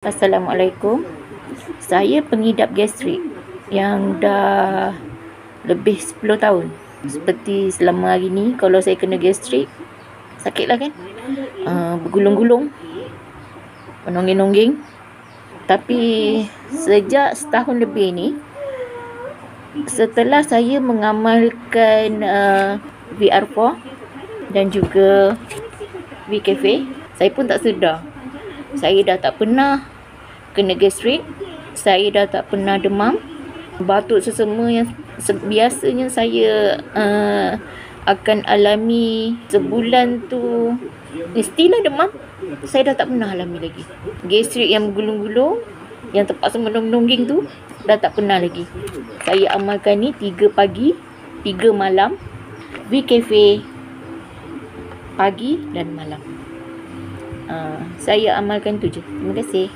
Assalamualaikum. Saya pengidap gastrik yang dah lebih 10 tahun. Seperti selama hari ni, kalau saya kena gastrik, sakitlah kan? Bergulung-gulung, menongging-nongging. Tapi sejak setahun lebih ni, setelah saya mengamalkan VR4 dan juga VCafe, saya pun tak sedar. Saya dah tak pernah kena gastrik, saya dah tak pernah demam, batuk sesama yang biasanya saya akan alami sebulan tu, mestilah demam. Saya dah tak pernah alami lagi. Gastrik yang bergulung-gulung, yang terpaksa menongging tu, dah tak pernah lagi. Saya amalkan ni 3 pagi, 3 malam, VCafe pagi dan malam. Saya amalkan tu je. Terima kasih.